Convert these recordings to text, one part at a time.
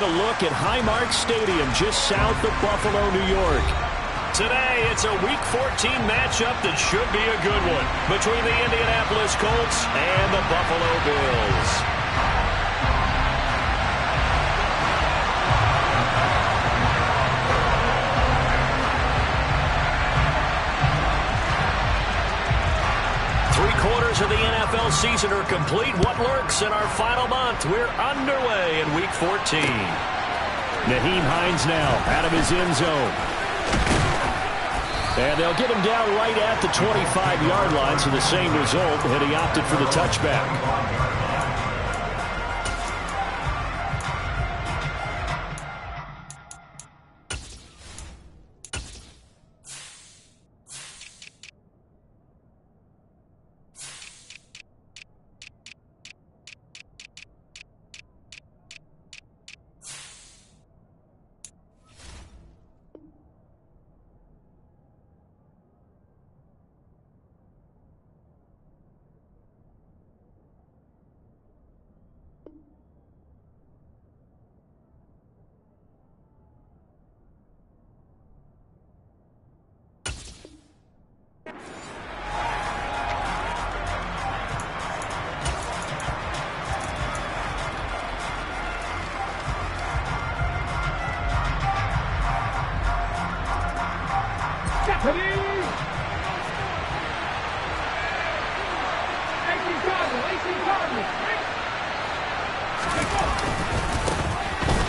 A look at Highmark Stadium just south of Buffalo, New York. Today, it's a Week 14 matchup that should be a good one between the Indianapolis Colts and the Buffalo Bills. Of the NFL season are complete. What lurks in our final month? We're underway in Week 14. Nyheim Hines now out of his end zone. And they'll get him down right at the 25-yard line, so the same result, and he opted for the touchback.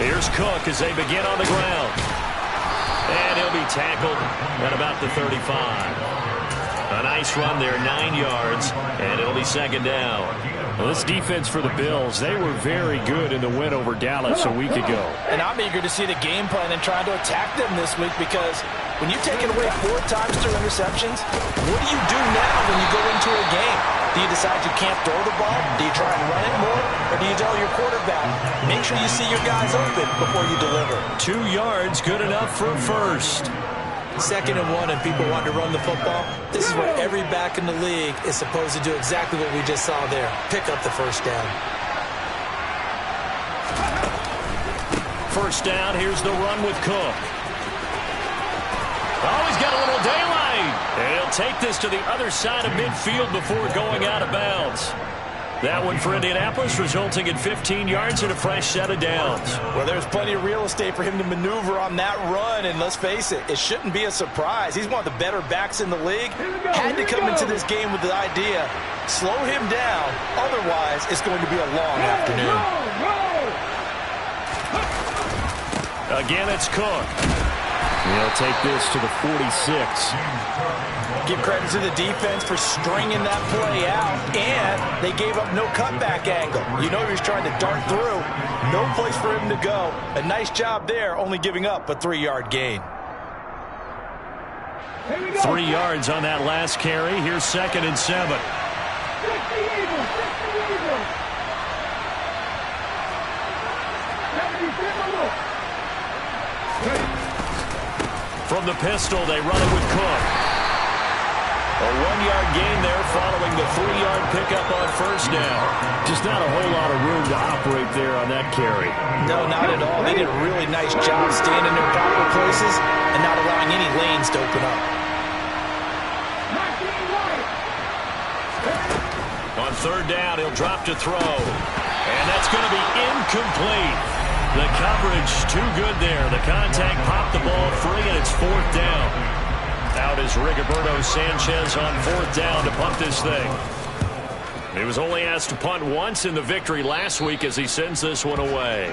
Here's Cook as they begin on the ground. And he'll be tackled at about the 35. A nice run there, 9 yards, and it'll be second down. Well, this defense for the Bills, they were very good in the win over Dallas a week ago. And I'm eager to see the game plan and trying to attack them this week, because when you've taken away 4 times through interceptions, what do you do now when you go into a game? Do you decide you can't throw the ball? Do you try and run it more? Or do you tell your quarterback, make sure you see your guys open before you deliver? 2 yards, good enough for a first. 2nd and 1 and people want to run the football. This is where every back in the league is supposed to do exactly what we just saw there. Pick up the first down. First down, here's the run with Cook. Oh, he's got a little daylight. And he'll take this to the other side of midfield before going out of bounds. That one for Indianapolis, resulting in 15 yards and a fresh set of downs. Well, there's plenty of real estate for him to maneuver on that run, and let's face it, it shouldn't be a surprise. He's one of the better backs in the league. Had to come into this game with the idea, slow him down, otherwise it's going to be a long afternoon. Again, it's Cook. He'll take this to the 46. Give credit to the defense for stringing that play out, and they gave up no cutback angle. You know he was trying to dart through. No place for him to go. A nice job there, only giving up a 3-yard gain. 3 yards on that last carry. Here's 2nd and 7. From the pistol, they run it with Cook. A 1-yard gain there following the 3-yard pickup on first down. Just not a whole lot of room to operate there on that carry. No, not at all. They did a really nice job staying in their proper places and not allowing any lanes to open up. On 3rd down, he'll drop to throw. And that's going to be incomplete. The coverage too good there. The contact popped the ball free, and it's 4th down. Out is Rigoberto Sanchez on 4th down to punt this thing. He was only asked to punt once in the victory last week as he sends this one away.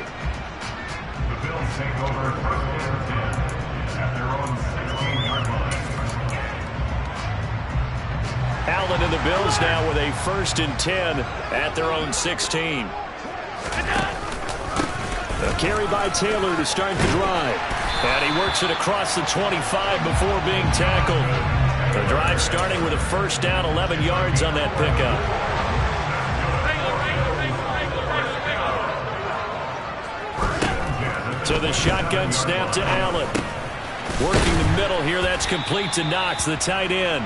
The Bills take over 1st and 10 at their own 16-yard line. Allen and the Bills now with a 1st and 10 at their own 16. A carry by Taylor to start the drive. And he works it across the 25 before being tackled. The drive starting with a first down, 11 yards on that pickup. To the shotgun snap to Allen. Working the middle here, that's complete to Knox, the tight end.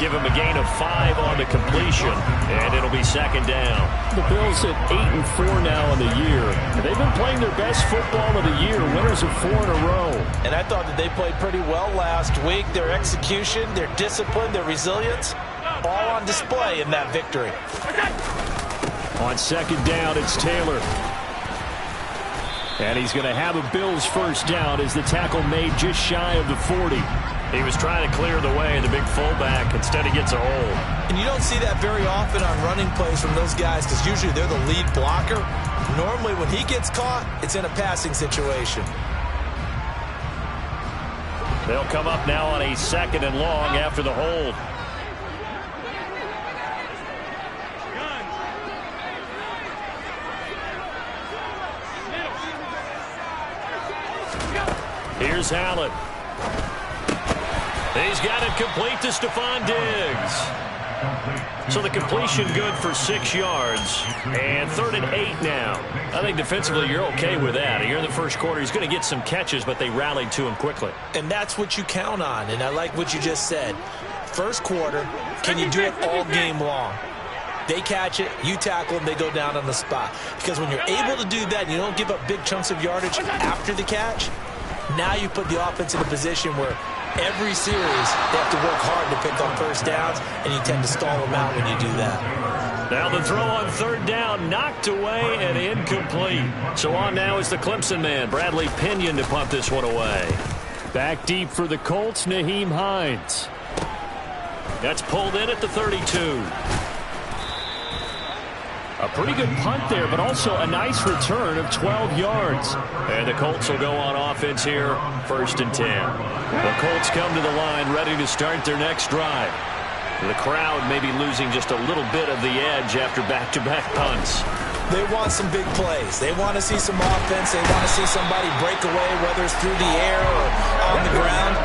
give him a gain of 5 on the completion, and it'll be second down. The Bills at 8-4 now in the year. They've been playing their best football of the year, winners of 4 in a row. And I thought that they played pretty well last week. Their execution, their discipline, their resilience, all on display in that victory. On second down, it's Taylor. And he's going to have a Bills first down as the tackle made just shy of the 40. He was trying to clear the way, the big fullback. Instead, he gets a hole. And you don't see that very often on running plays from those guys because usually they're the lead blocker. Normally, when he gets caught, it's in a passing situation. They'll come up now on a second and long after the hold. Here's Allen. He's got it complete to Stephon Diggs. So the completion good for 6 yards. And 3rd and 8 now. I think defensively you're okay with that. Here in the first quarter, he's going to get some catches, but they rallied to him quickly. And that's what you count on. And I like what you just said. First quarter, can you do it all game long? They catch it, you tackle them, they go down on the spot. Because when you're able to do that, you don't give up big chunks of yardage after the catch. Now you put the offense in a position where every series they have to work hard to pick up first downs, and you tend to stall them out when you do that. Now the throw on 3rd down, knocked away and incomplete. So on now is the Clemson man, Bradley Pinion, to punt this one away. Back deep for the Colts, Nyheim Hines. That's pulled in at the 32. A pretty good punt there, but also a nice return of 12 yards. And the Colts will go on offense here, 1st and 10. The Colts come to the line ready to start their next drive. The crowd may be losing just a little bit of the edge after back-to-back punts. They want some big plays. They want to see some offense. They want to see somebody break away, whether it's through the air or on the ground.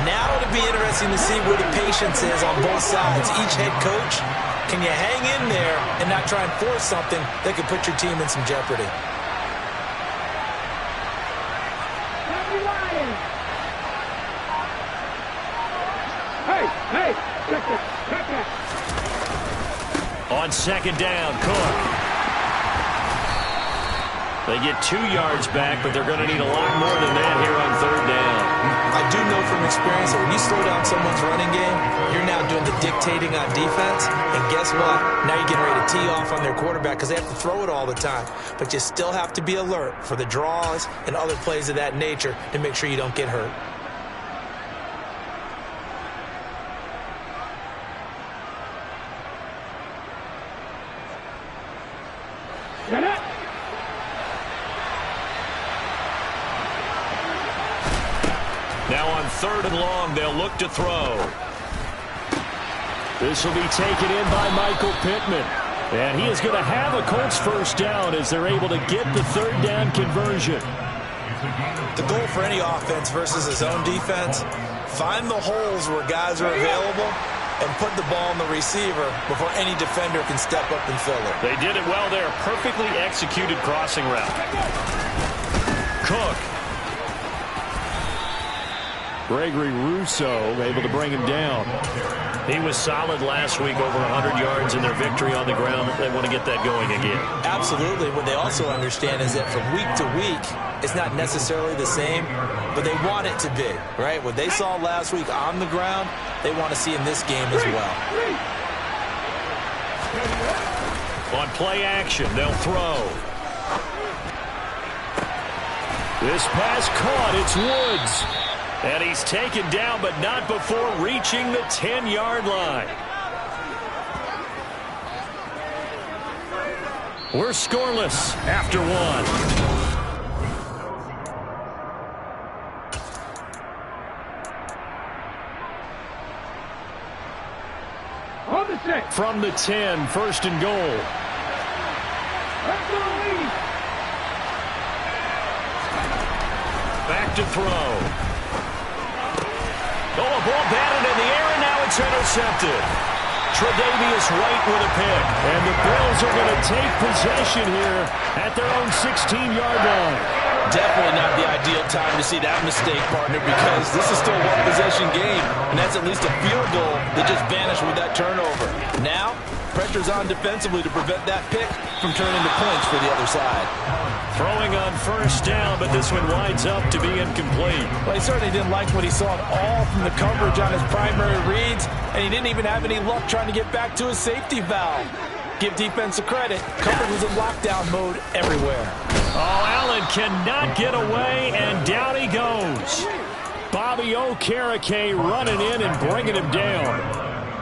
Now it'll be interesting to see where the patience is on both sides. Each head coach, can you hang in there and not try and force something that could put your team in some jeopardy? On second down, Cook. They get 2 yards back, but they're going to need a lot more than that here on 3rd down. I do know from experience that when you slow down someone's running game, you're now doing the dictating on defense. And guess what? Now you're getting ready to tee off on their quarterback because they have to throw it all the time. But you still have to be alert for the draws and other plays of that nature to make sure you don't get hurt. Now on 3rd and long, they'll look to throw. This will be taken in by Michael Pittman. And he is going to have a Colts first down as they're able to get the 3rd down conversion. The goal for any offense versus his own defense, find the holes where guys are available and put the ball in the receiver before any defender can step up and fill it. They did it well there. Perfectly executed crossing route. Cook. Gregory Rousseau able to bring him down. He was solid last week, over 100 yards in their victory on the ground. They want to get that going again. Absolutely. What they also understand is that from week to week, it's not necessarily the same, but they want it to be, right? What they saw last week on the ground, they want to see in this game as well. On play action, they'll throw. This pass caught. It's Woods. And he's taken down, but not before reaching the 10-yard line. We're scoreless after 1. From the 10, 1st and goal. Back to throw. Oh, a ball batted in the air, and now it's intercepted. Tre'Davious White with a pick. And the Bills are going to take possession here at their own 16-yard line. Definitely not the ideal time to see that mistake, partner, because this is still a one-possession game, and that's at least a field goal that just vanished with that turnover. Now, pressure's on defensively to prevent that pick from turning to points for the other side. Throwing on first down, but this one winds up to be incomplete. Well, he certainly didn't like what he saw at all from the coverage on his primary reads, and he didn't even have any luck trying to get back to his safety valve. Give defense a credit. Coverage was in lockdown mode everywhere. Oh, Allen cannot get away, and down he goes. Bobby Okereke running in and bringing him down.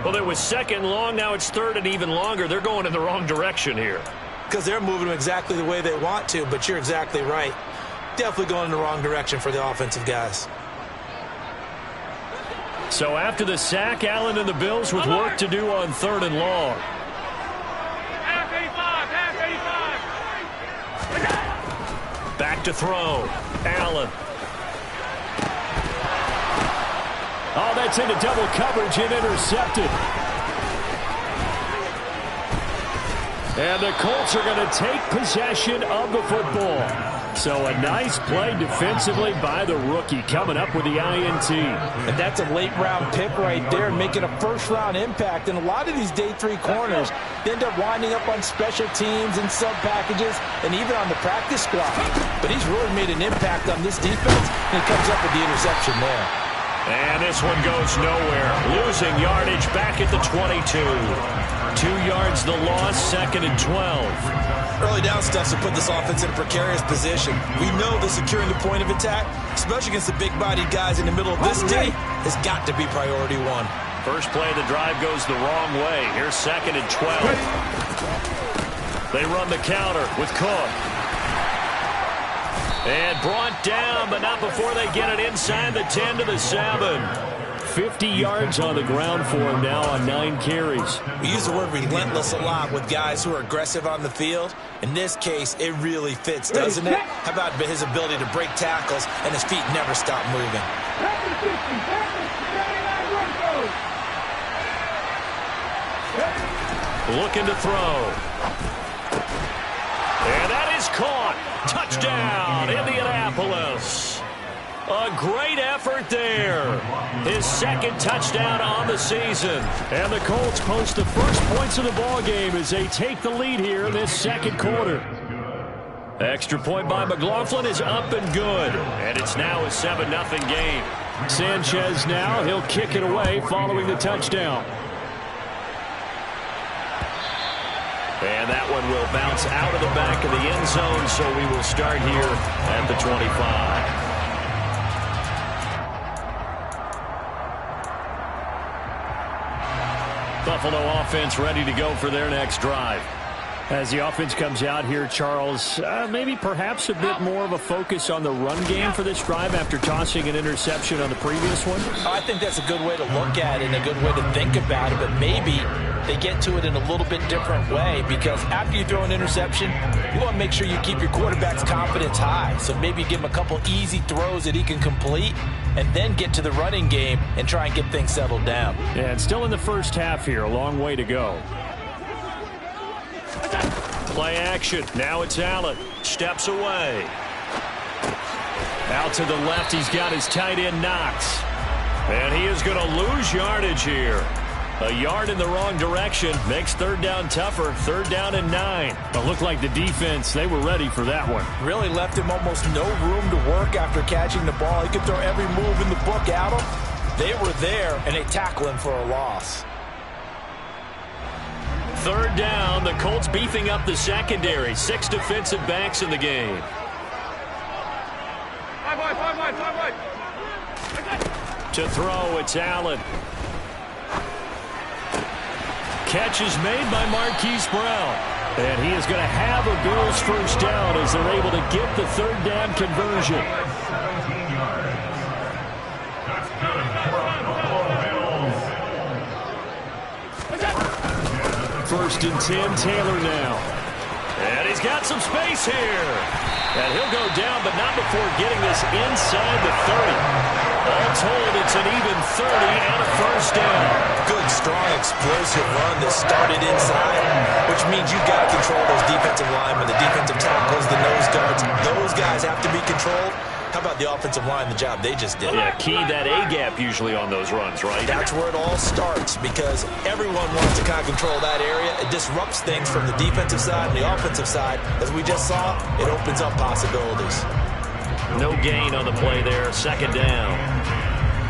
Well, it was second long. Now it's third and even longer. They're going in the wrong direction here. Because they're moving exactly the way they want to, but you're exactly right. Definitely going in the wrong direction for the offensive guys. So after the sack, Allen and the Bills with work to do on third and long. Back to throw. Allen. Oh, that's into double coverage and intercepted. And the Colts are going to take possession of the football. So a nice play defensively by the rookie coming up with the INT. And that's a late-round pick right there, making a first-round impact. And a lot of these day three corners end up winding up on special teams and sub-packages and even on the practice squad. But he's really made an impact on this defense, and he comes up with the interception there. And this one goes nowhere. Losing yardage back at the 22. 2 yards the loss, second and 12. Early down stuff to put this offense in a precarious position. We know that securing the point of attack, especially against the big-bodied guys in the middle of this day, has got to be priority one. First play of the drive goes the wrong way. Here's second and 12. They run the counter with Cook. And brought down, but not before they get it inside the 10 to the 7. 50 yards on the ground for him now on 9 carries. We use the word relentless a lot with guys who are aggressive on the field. In this case, it really fits, doesn't it? How about his ability to break tackles and his feet never stop moving? Looking to throw. And that is caught. Touchdown, Indianapolis. A great effort there. His second touchdown on the season. And the Colts post the first points of the ball game as they take the lead here in this second quarter. Extra point by McLaughlin is up and good. And it's now a 7-0 game. Sanchez now, he'll kick it away following the touchdown. And that one will bounce out of the back of the end zone, so we will start here at the 25. Buffalo offense ready to go for their next drive. As the offense comes out here, Charles, maybe perhaps a bit more of a focus on the run game for this drive after tossing an interception on the previous one? I think that's a good way to look at it and a good way to think about it, but maybe they get to it in a little bit different way, because after you throw an interception, you want to make sure you keep your quarterback's confidence high. So maybe give him a couple easy throws that he can complete and then get to the running game and try and get things settled down. Yeah, and still in the first half here, a long way to go. Play action. Now it's Allen. Steps away. Out to the left, he's got his tight end Knox. And he is going to lose yardage here. A yard in the wrong direction makes third down tougher. Third down and 9. It looked like the defense, they were ready for that one. Really left him almost no room to work after catching the ball. He could throw every move in the book at him. They were there, and they tackle him for a loss. Third down, the Colts beefing up the secondary. 6 defensive backs in the game. To throw, it's Allen. Catch is made by Marquise Brown. And he is going to have a Bills first down as they're able to get the third down conversion. 17 yards. That's good for Buffalo Bills. First and 10, Taylor now. And he's got some space here. And he'll go down, but not before getting this inside the 30. All told, it's an even 30 and a first down. Good, strong, explosive run that started inside, which means you've got to control those defensive linemen, the defensive tackles, the nose guards. Those guys have to be controlled. How about the offensive line, the job they just did? Yeah, key that A-gap usually on those runs, right? That's where it all starts because everyone wants to kind of control that area. It disrupts things from the defensive side and the offensive side. As we just saw, it opens up possibilities. No gain on the play there, second down.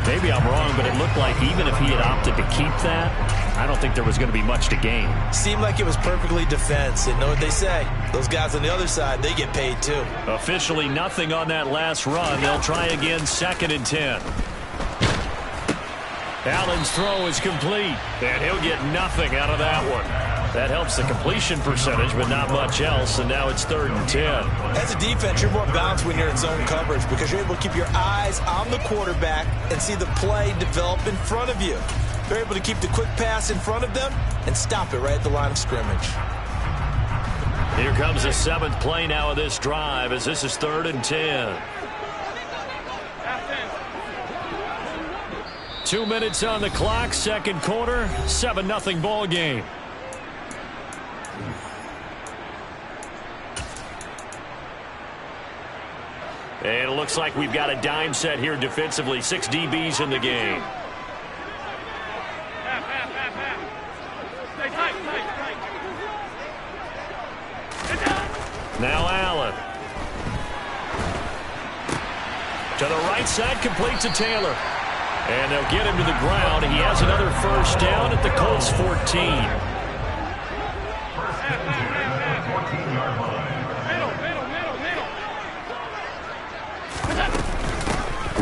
Maybe I'm wrong, but it looked like even if he had opted to keep that, I don't think there was going to be much to gain. Seemed like it was perfectly defense. And know what they say? Those guys on the other side, they get paid too. Officially nothing on that last run. They'll try again, 2nd and 10. Allen's throw is complete, and he'll get nothing out of that one. That helps the completion percentage, but not much else, and now it's 3rd and 10. As a defense, you're more balanced when you're in zone coverage because you're able to keep your eyes on the quarterback and see the play develop in front of you. They're able to keep the quick pass in front of them and stop it right at the line of scrimmage. Here comes the 7th play now of this drive as this is 3rd and 10. 2 minutes on the clock, second quarter, 7-0 ball game. And it looks like we've got a dime set here defensively. 6 DBs in the game. Now Allen. To the right side, complete to Taylor. And they'll get him to the ground. He has another first down at the Colts 14.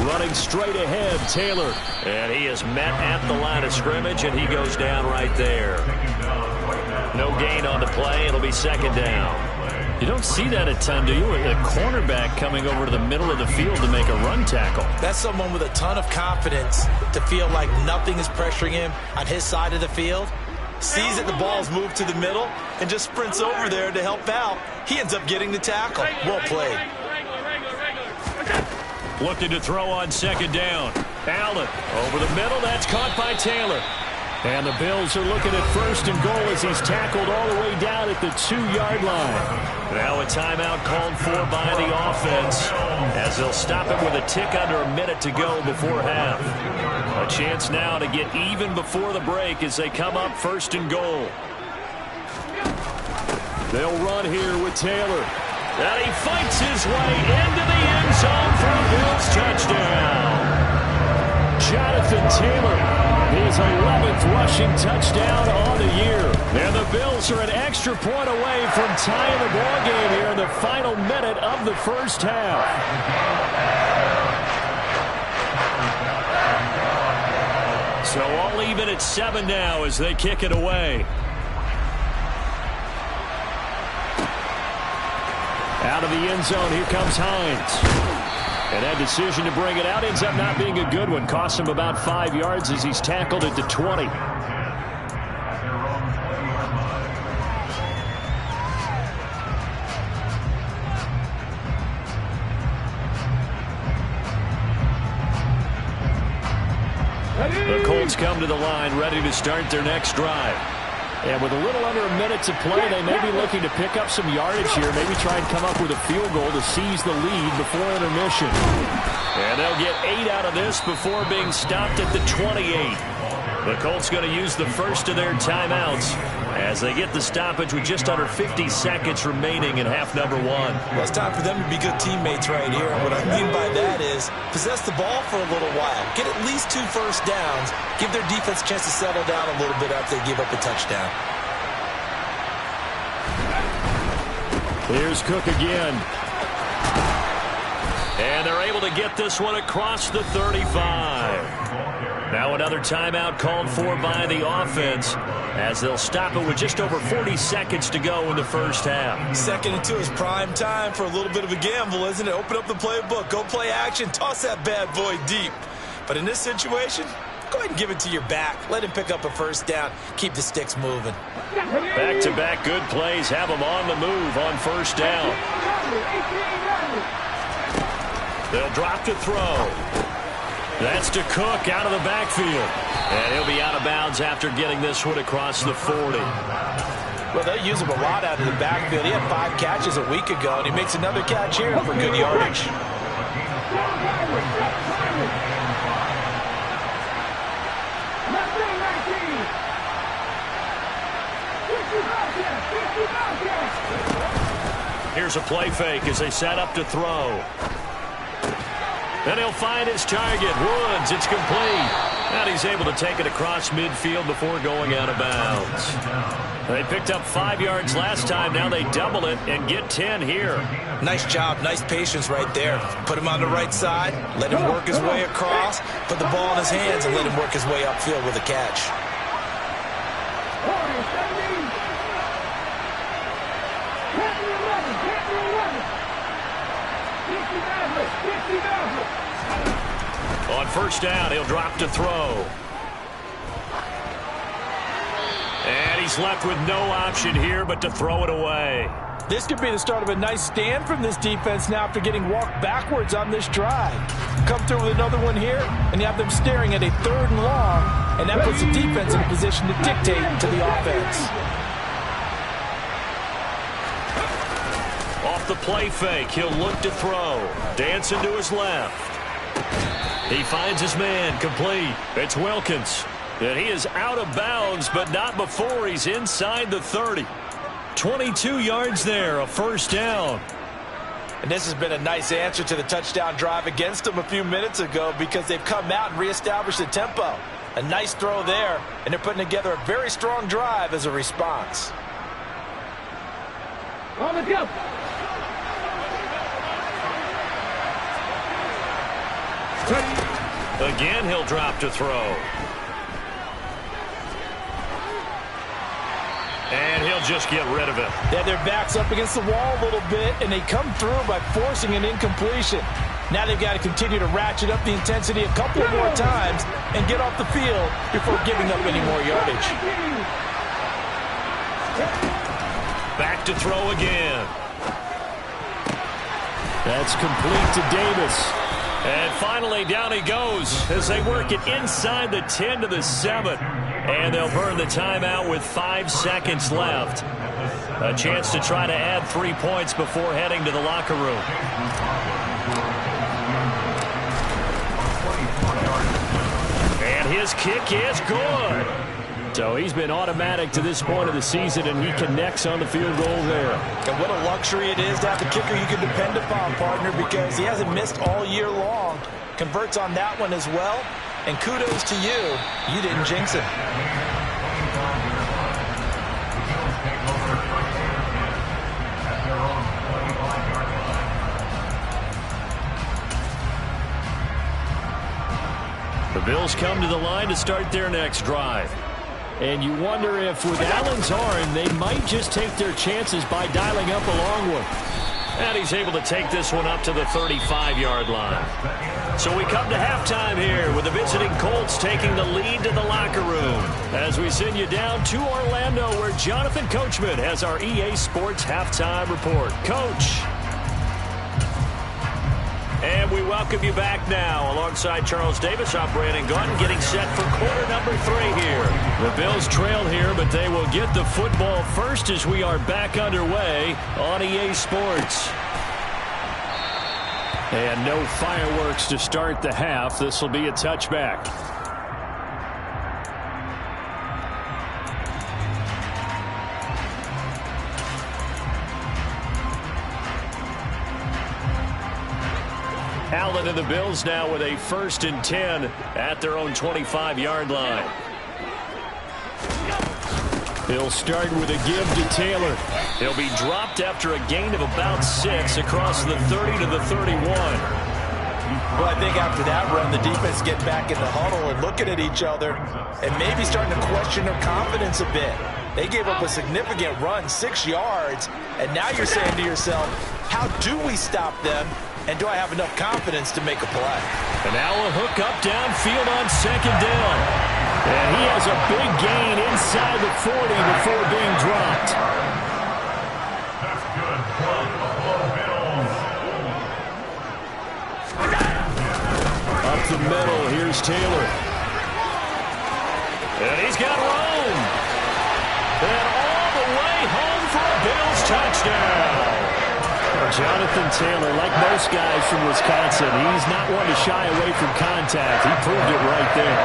Running straight ahead, Taylor. And he is met at the line of scrimmage, and he goes down right there. No gain on the play. It'll be 2nd down. You don't see that a ton, do you? A cornerback coming over to the middle of the field to make a run tackle. That's someone with a ton of confidence to feel like nothing is pressuring him on his side of the field. Sees that the ball's moved to the middle and just sprints over there to help out. He ends up getting the tackle. Well played. Looking to throw on 2nd down. Allen over the middle. That's caught by Taylor. And the Bills are looking at 1st and goal as he's tackled all the way down at the 2-yard line. Now a timeout called for by the offense as they'll stop it with a tick under a minute to go before half. A chance now to get even before the break as they come up 1st and goal. They'll run here with Taylor. And he fights his way into the end zone for a Bills touchdown. Jonathan Taylor, his 11th rushing touchdown on the year. And the Bills are an extra point away from tying the ball game here in the final minute of the first half. So all even at 7 now as they kick it away. Out of the end zone, here comes Hines. And that decision to bring it out ends up not being a good one. Costs him about 5 yards as he's tackled at the 20. The Colts come to the line, ready to start their next drive. And with a little under a minute to play, they may be looking to pick up some yardage here, maybe try and come up with a field goal to seize the lead before intermission. And they'll get 8 out of this before being stopped at the 28. The Colts going to use the first of their timeouts as they get the stoppage with just under 50 seconds remaining in half number 1. Well, it's time for them to be good teammates right here. And what I mean by that is possess the ball for a little while. Get at least 2 first downs. Give their defense a chance to settle down a little bit after they give up a touchdown. Here's Cook again. And they're able to get this one across the 35. Now another timeout called for by the offense as they'll stop it with just over 40 seconds to go in the first half. 2nd and 2 is prime time for a little bit of a gamble, isn't it? Open up the playbook, go play action, toss that bad boy deep. But in this situation, go ahead and give it to your back. Let him pick up a first down. Keep the sticks moving. Back-to-back good plays have them on the move on first down. They'll drop to throw. That's to Cook out of the backfield. And he'll be out of bounds after getting this one across the 40. Well, they'll use him a lot out of the backfield. He had 5 catches a week ago, and he makes another catch here for good yardage. Here's a play fake as they set up to throw. And he'll find his target. Woods, it's complete. And he's able to take it across midfield before going out of bounds. They picked up 5 yards last time. Now they double it and get 10 here. Nice job. Nice patience right there. Put him on the right side. Let him work his way across. Put the ball in his hands and let him work his way upfield with a catch. On first down, he'll drop to throw. And he's left with no option here but to throw it away. This could be the start of a nice stand from this defense now after getting walked backwards on this drive. Come through with another one here, and you have them staring at a 3rd and long, and that puts the defense in a position to dictate to the offense. Off the play fake, he'll look to throw. Dancing to his left. He finds his man, complete. It's Wilkins. And he is out of bounds, but not before he's inside the 30. 22 yards there, a first down. And this has been a nice answer to the touchdown drive against them a few minutes ago because they've come out and reestablished the tempo. A nice throw there, and they're putting together a very strong drive as a response. On the jump. Again, he'll drop to throw. And he'll just get rid of it. Yeah, their back's up against the wall a little bit, and they come through by forcing an incompletion. Now they've got to continue to ratchet up the intensity a couple more times and get off the field before giving up any more yardage. Back to throw again. That's complete to Davis. And finally, down he goes as they work it inside the 10 to the 7. And they'll burn the timeout with 5 seconds left. A chance to try to add 3 points before heading to the locker room. And his kick is good. So he's been automatic to this point of the season, and he connects on the field goal there. And what a luxury it is to have a kicker you can depend upon, partner, because he hasn't missed all year long. Converts on that one as well. And kudos to you. You didn't jinx it. The Bills come to the line to start their next drive. And you wonder if with Allen's arm, they might just take their chances by dialing up a long one. And he's able to take this one up to the 35-yard line. So we come to halftime here with the visiting Colts taking the lead to the locker room. As we send you down to Orlando where Jonathan Coachman has our EA Sports halftime report. Coach. And we welcome you back now. Alongside Charles Davis, I'm Brandon Gaudin getting set for quarter number 3 here. The Bills trail here, but they will get the football first as we are back underway on EA Sports. And no fireworks to start the half. This will be a touchback. Allen and the Bills now with a 1st and 10 at their own 25-yard line. He'll start with a give to Taylor. He'll be dropped after a gain of about 6 across the 30 to the 31. Well, I think after that run, the defense get back in the huddle and looking at each other and maybe starting to question their confidence a bit. They gave up a significant run, 6 yards, and now you're saying to yourself, how do we stop them? And do I have enough confidence to make a play? And now a hook up downfield on 2nd down. And he has a big gain inside the 40 before being dropped. That's good. Up the middle, here's Taylor. And he's got room. And all the way home for a Bills touchdown. Jonathan Taylor, like most guys from Wisconsin, he's not one to shy away from contact. He proved it right there.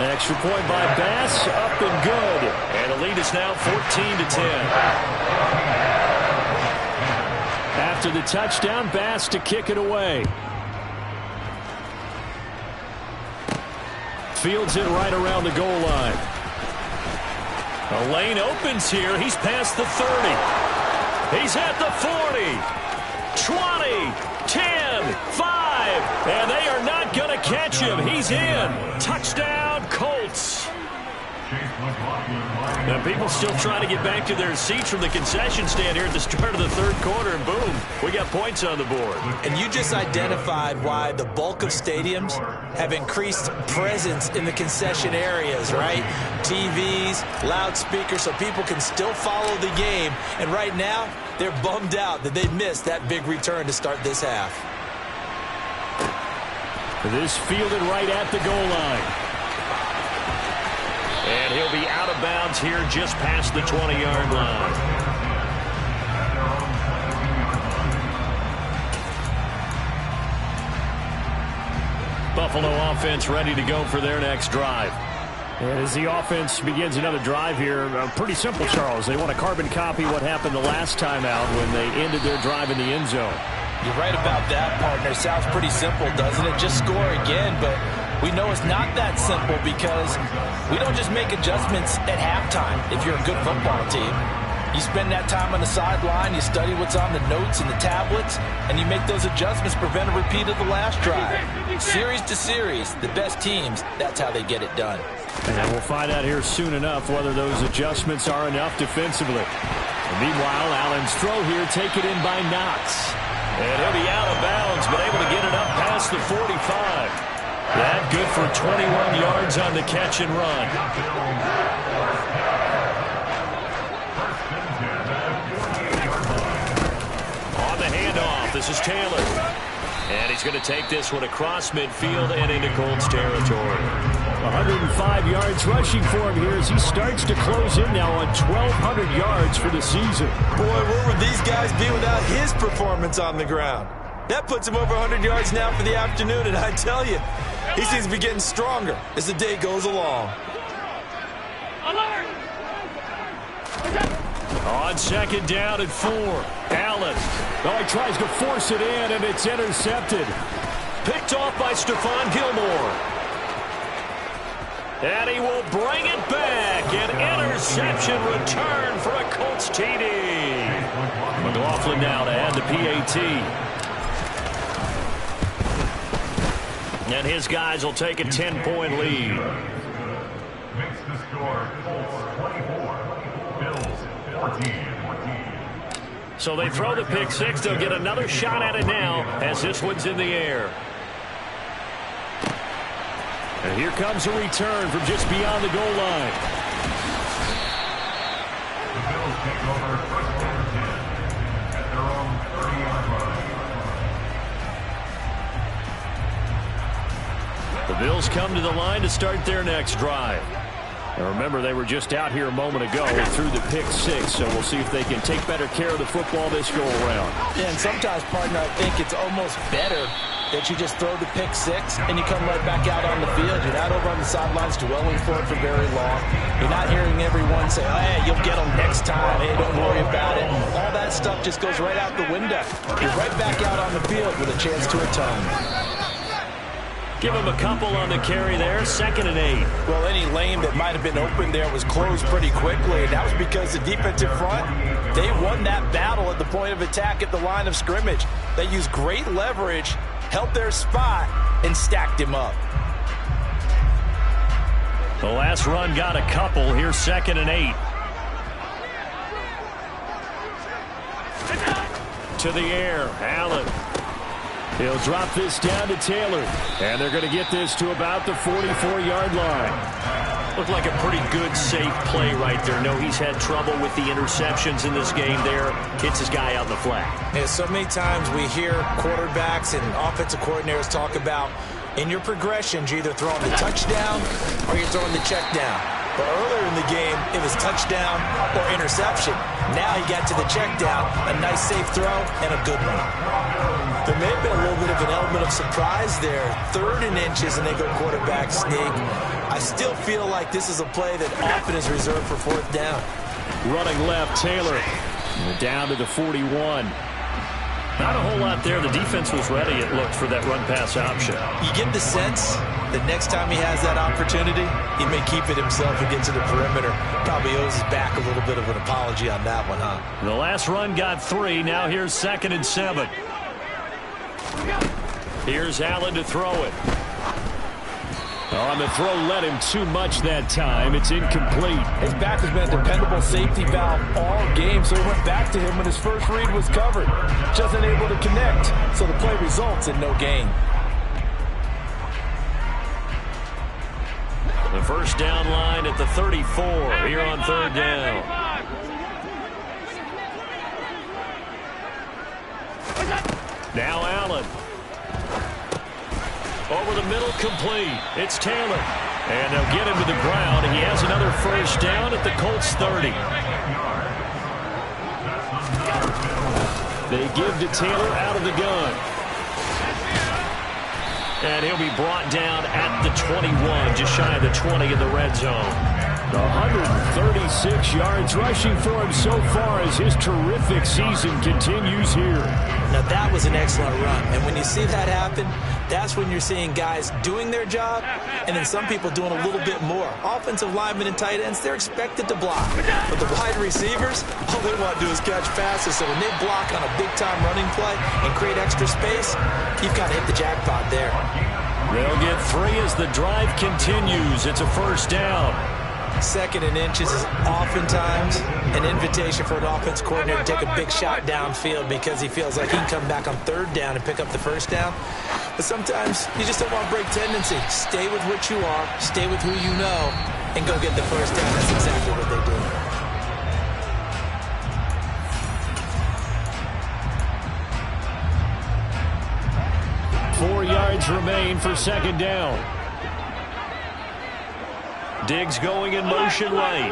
An extra point by Bass, up and good. And the lead is now 14-10. After the touchdown, Bass to kick it away. Fields it right around the goal line. A lane opens here. He's past the 30. He's at the 40. 20, 10, 5. And they are not going to catch him. He's in. Touchdown, Colts. Now, people still trying to get back to their seats from the concession stand here at the start of the third quarter, and boom, we got points on the board. And you just identified why the bulk of stadiums have increased presence in the concession areas, right? TVs, loudspeakers, so people can still follow the game. And right now, they're bummed out that they missed that big return to start this half. This fielded right at the goal line. And he'll be out of bounds here just past the 20-yard line. Buffalo offense ready to go for their next drive. And as the offense begins another drive here, pretty simple, Charles. They want to carbon copy what happened the last time out when they ended their drive in the end zone. You're right about that, partner. Sounds pretty simple, doesn't it? Just score again, but we know it's not that simple because we don't just make adjustments at halftime if you're a good football team. You spend that time on the sideline, you study what's on the notes and the tablets, and you make those adjustments, prevent a repeat of the last drive. Series to series, the best teams, that's how they get it done. And we'll find out here soon enough whether those adjustments are enough defensively. And meanwhile, Allen's throw here taken in by Knox. And he'll be out of bounds, but able to get it up past the 45. That good for 21 yards on the catch and run. On the handoff, this is Taylor. And he's going to take this one across midfield and into Colts territory. 105 yards rushing for him here as he starts to close in now on 1,200 yards for the season. Boy, where would these guys be without his performance on the ground? That puts him over 100 yards now for the afternoon, and I tell you, he seems to be getting stronger as the day goes along. On second down at 4, Allen. Oh, he tries to force it in, and it's intercepted. Picked off by Stephon Gilmore. And he will bring it back. An interception return for a Colts TD. McLaughlin now to add the PAT. And his guys will take a 10-point lead. Makes the score Colts 24, Bills 14. So they throw the pick six. They'll get another shot at it now as this one's in the air. And here comes a return from just beyond the goal line. The Bills take over first and 10 at their own 30-yard line. The Bills come to the line to start their next drive. Now remember, they were just out here a moment ago through the pick six, so we'll see if they can take better care of the football this go-around. Yeah, and sometimes, partner, I think it's almost better that you just throw the pick six and you come right back out on the field. You're not over on the sidelines dwelling for it for very long. You're not hearing everyone say, oh, hey, you'll get them next time. Hey, don't worry about it. All that stuff just goes right out the window. You're right back out on the field with a chance to atone. Give him a couple on the carry there. 2nd and 8. Well, any lane that might have been open there was closed pretty quickly, and that was because the defensive front, they won that battle at the point of attack at the line of scrimmage. They used great leverage, held their spot, and stacked him up. The last run got a couple. Here's 2nd and 8. To the air, Allen. He'll drop this down to Taylor. And they're going to get this to about the 44-yard line. Looked like a pretty good, safe play right there. No, he's had trouble with the interceptions in this game there. Hits his guy out in the flat. Yeah, so many times we hear quarterbacks and offensive coordinators talk about in your progressions, you're either throwing the touchdown or you're throwing the check down. But earlier in the game, it was touchdown or interception. Now he got to the check down, a nice safe throw, and a good one. There may have been a little bit of an element of surprise there. 3rd and inches, and they go quarterback sneak. I still feel like this is a play that often is reserved for fourth down. Running left, Taylor. Down to the 41. Not a whole lot there. The defense was ready, it looked, for that run-pass option. You get the sense that next time he has that opportunity, he may keep it himself and get to the perimeter. Probably owes his back a little bit of an apology on that one, huh? The last run got 3. Now here's 2nd and 7. Here's Allen to throw it. On the throw, led him too much that time. It's incomplete. His back has been a dependable safety valve all game, so he went back to him when his first read was covered. Just unable to connect, so the play results in no gain. The first down line at the 34 here on 3rd down. Now Allen. Over the middle, complete. It's Taylor. And they'll get him to the ground. He has another first down at the Colts 30. They give to Taylor out of the gun. And he'll be brought down at the 21, just shy of the 20 in the red zone. 136 yards rushing for him so far as his terrific season continues here. Now that was an excellent run, and when you see that happen, that's when you're seeing guys doing their job and then some people doing a little bit more. Offensive linemen and tight ends, they're expected to block. But the wide receivers, all they want to do is catch passes. So when they block on a big-time running play and create extra space, you've got to hit the jackpot there. They'll get 3 as the drive continues. It's a first down. 2nd and inches is oftentimes an invitation for an offense coordinator to take a big shot downfield because he feels like he can come back on 3rd down and pick up the first down. But sometimes you just don't want to break tendency. Stay with what you are, stay with who you know, and go get the first down. That's exactly what they do. 4 yards remain for 2nd down. Diggs going in motion right.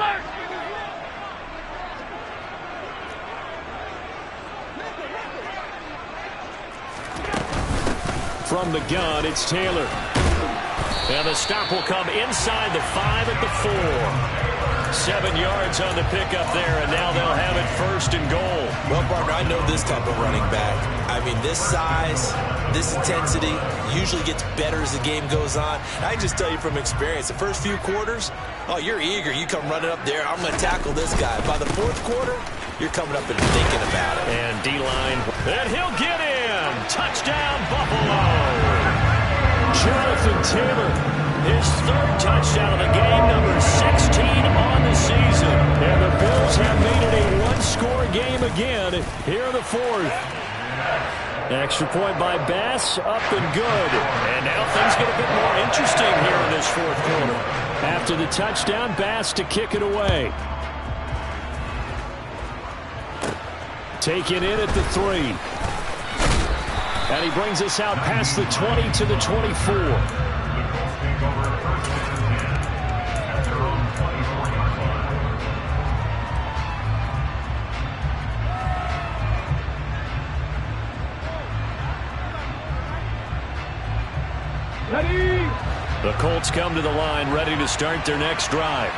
From the gun, it's Taylor. And the stop will come inside the 5 at the 4. 7 yards on the pickup there, and now they'll have it 1st and goal. Well, partner, I know this type of running back. I mean, this size, this intensity usually gets better as the game goes on. I can just tell you from experience, the first few quarters, oh, you're eager. You come running up there, I'm going to tackle this guy. By the 4th quarter, you're coming up and thinking about it. And D-line, and he'll get in. Touchdown, Buffalo. Jonathan Taylor, his 3rd touchdown of the game, number 16 on the season. And the Bills have made it a one-score game again here in the 4th. Extra point by Bass, up and good. And now things get a bit more interesting here in this 4th quarter. After the touchdown, Bass to kick it away. Taken in at the 3. And he brings us out past the 20 to the 24. The Colts come to the line ready to start their next drive.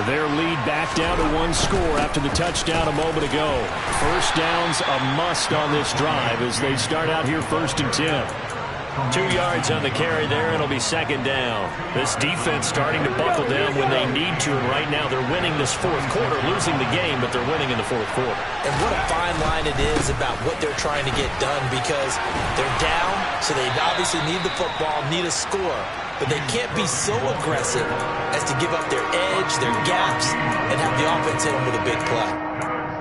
Their lead back down to 1 score after the touchdown a moment ago. First down's a must on this drive as they start out here 1st and 10. 2 yards on the carry there, and it'll be 2nd down. This defense starting to buckle down when they need to, and right now they're winning this 4th quarter, losing the game, but they're winning in the 4th quarter. And what a fine line it is about what they're trying to get done, because they're down, so they obviously need the football, need a score, but they can't be so aggressive as to give up their edge, their gaps, and have the offense hit them with a big play.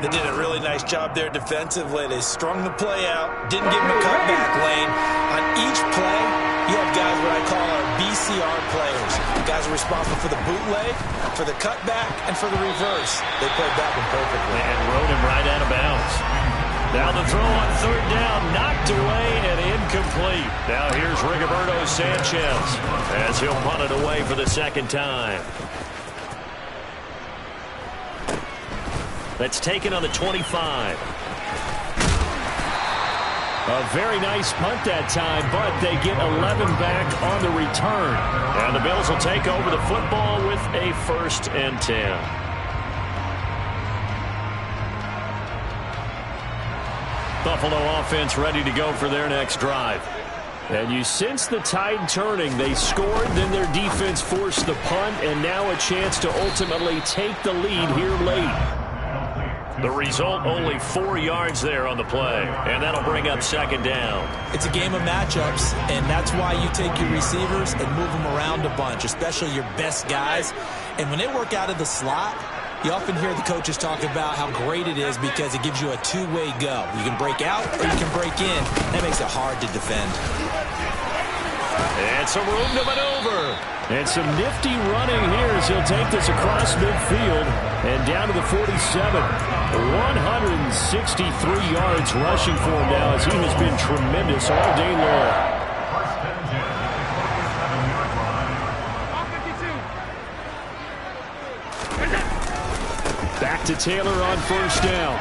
They did a really nice job there defensively. They strung the play out, didn't give them a cutback lane. On each play, you have guys what I call our BCR players. Guys are responsible for the bootleg, for the cutback, and for the reverse. They played that one perfectly. And rode him right out of bounds. Now the throw on 3rd down, knocked away and incomplete. Now here's Rigoberto Sanchez as he'll punt it away for the 2nd time. That's taken on the 25. A very nice punt that time, but they get 11 back on the return. And the Bills will take over the football with a 1st and 10. Buffalo offense ready to go for their next drive. And you sense the tide turning. They scored, then their defense forced the punt, and now a chance to ultimately take the lead here late. The result, only 4 yards there on the play, and that'll bring up 2nd down. It's a game of matchups, and that's why you take your receivers and move them around a bunch, especially your best guys. And when they work out of the slot, you often hear the coaches talk about how great it is because it gives you a two-way go. You can break out or you can break in. That makes it hard to defend. And some room to maneuver. And some nifty running here as he'll take this across midfield and down to the 47. 163 yards rushing for him now as he has been tremendous all day long. Back to Taylor on 1st down.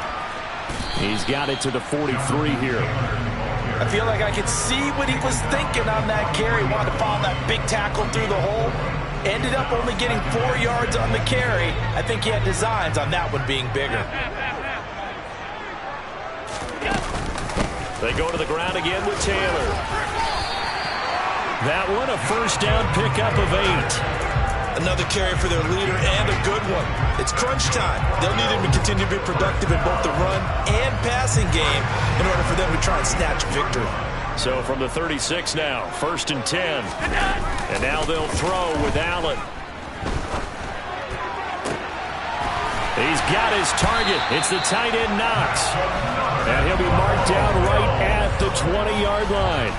He's got it to the 43 here. I feel like I could see what he was thinking on that carry. Wanted to follow that big tackle through the hole. Ended up only getting 4 yards on the carry. I think he had designs on that one being bigger. They go to the ground again with Taylor. That one, a 1st down pickup of 8. Another carry for their leader and a good one. It's crunch time. They'll need him to continue to be productive in both the run and passing game in order for them to try and snatch victory. So from the 36 now, 1st and 10. And now they'll throw with Allen. He's got his target. It's the tight end Knox. And he'll be marked down right at the 20-yard line.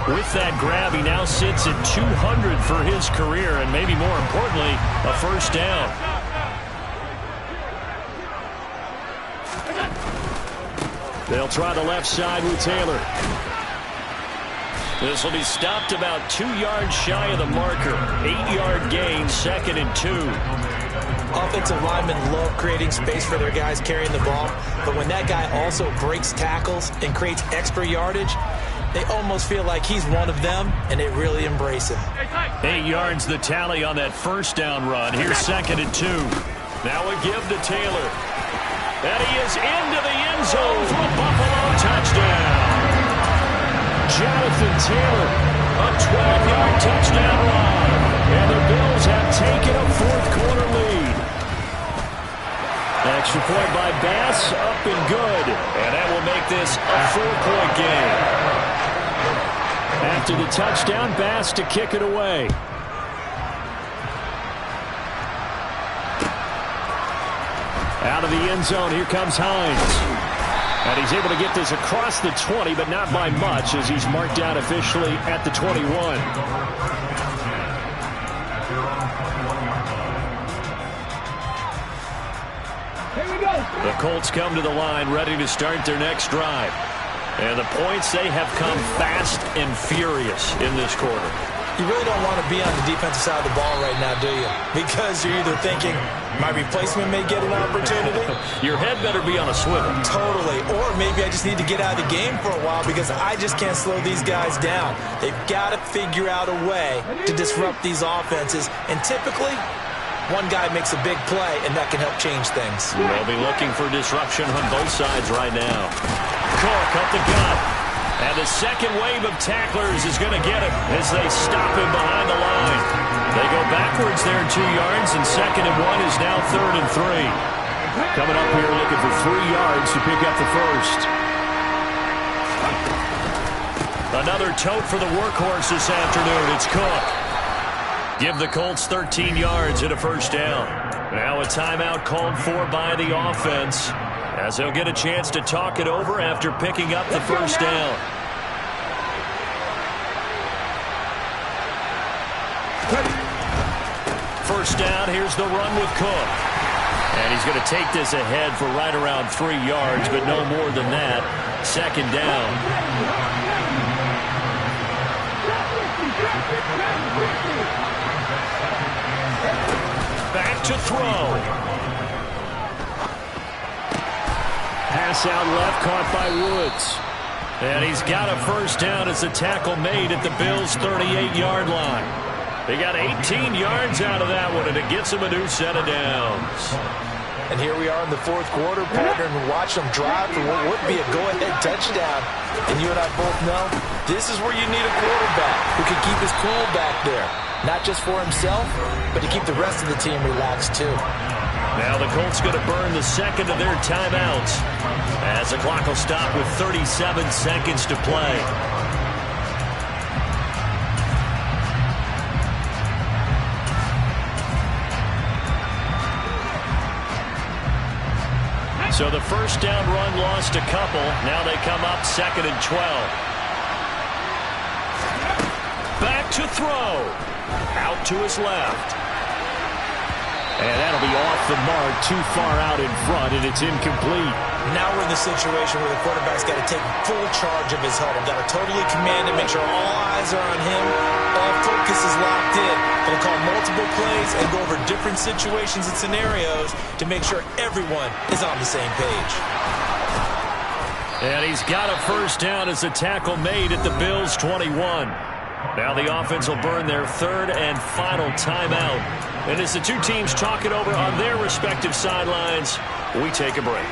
With that grab, he now sits at 200 for his career, and maybe more importantly, a 1st down. They'll try the left side with Taylor. This will be stopped about 2 yards shy of the marker. 8-yard gain, 2nd and 2. Offensive linemen love creating space for their guys carrying the ball, but when that guy also breaks tackles and creates extra yardage, they almost feel like he's one of them, and they really embrace him. 8 yards the tally on that 1st down run. Here's 2nd and 2. Now a give to Taylor. And he is into the end zone for a Buffalo touchdown. Jonathan Taylor, a 12-yard touchdown run. And the Bills have taken a 4th quarter lead. Extra point by Bass, up and good. And that will make this a 4-point game. After the touchdown, Bass to kick it away. Out of the end zone, here comes Hines. And he's able to get this across the 20, but not by much as he's marked down officially at the 21. The Colts come to the line ready to start their next drive. And the points, they have come fast and furious in this quarter. You really don't want to be on the defensive side of the ball right now, do you? Because you're either thinking, my replacement may get an opportunity. Your head better be on a swivel. Totally. Or maybe I just need to get out of the game for a while because I just can't slow these guys down. They've got to figure out a way to disrupt these offenses. And typically, one guy makes a big play, and that can help change things. They'll be looking for disruption on both sides right now. Cook up the gut. And the second wave of tacklers is going to get him as they stop him behind the line. They go backwards there 2 yards, and 2nd and 1 is now 3rd and 3. Coming up here looking for 3 yards to pick up the 1st. Another tote for the workhorse this afternoon. It's Cook. Give the Colts 13 yards and a 1st down. Now a timeout called for by the offense, as they'll get a chance to talk it over after picking up the 1st down. First down, here's the run with Cook. And he's going to take this ahead for right around 3 yards, but no more than that. 2nd down. Back to throw. Pass out left, caught by Woods. And he's got a first down as a tackle made at the Bills' 38-yard line. They got 18 yards out of that one, and it gets them a new set of downs. And here we are in the fourth quarter, partner, and watch them drive for what would be a go-ahead touchdown. And you and I both know this is where you need a quarterback who can keep his cool back there. Not just for himself, but to keep the rest of the team relaxed too. Now the Colts going to burn the second of their timeouts as the clock will stop with 37 seconds to play. So the first down run lost a couple. Now they come up 2nd and 12. Back to throw. Out to his left. And that'll be off the mark, too far out in front, and it's incomplete. Now we're in the situation where the quarterback's got to take full charge of his huddle. Got to totally command it, make sure all eyes are on him. All focus is locked in. They'll call multiple plays and go over different situations and scenarios to make sure everyone is on the same page. And he's got a first down as a tackle made at the Bills' 21. Now the offense will burn their third and final timeout. And as the two teams talk it over on their respective sidelines, we take a break.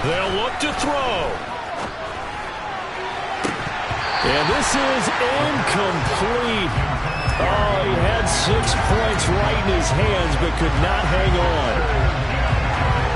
They'll look to throw. And this is incomplete. Oh, he had 6 points right in his hands, but could not hang on.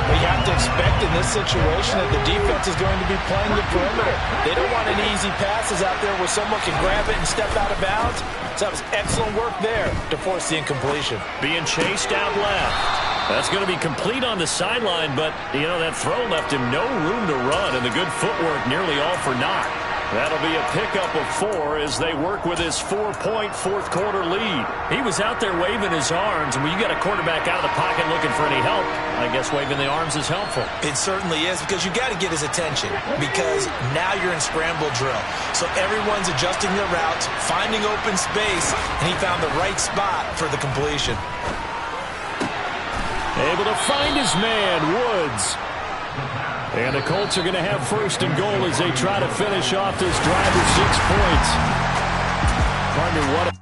But you have to expect in this situation that the defense is going to be playing the perimeter. They don't want any easy passes out there where someone can grab it and step out of bounds. So that was excellent work there to force the incompletion. Being chased out left. That's going to be complete on the sideline, but, you know, that throw left him no room to run, and the good footwork nearly all for naught. That'll be a pickup of 4 as they work with his 4-point fourth-quarter lead. He was out there waving his arms, and when you got a quarterback out of the pocket looking for any help, I guess waving the arms is helpful. It certainly is, because you got to get his attention, because now you're in scramble drill. So everyone's adjusting their routes, finding open space, and he found the right spot for the completion. Able to find his man, Woods. And the Colts are going to have first and goal as they try to finish off this drive with 6 points. Partner, what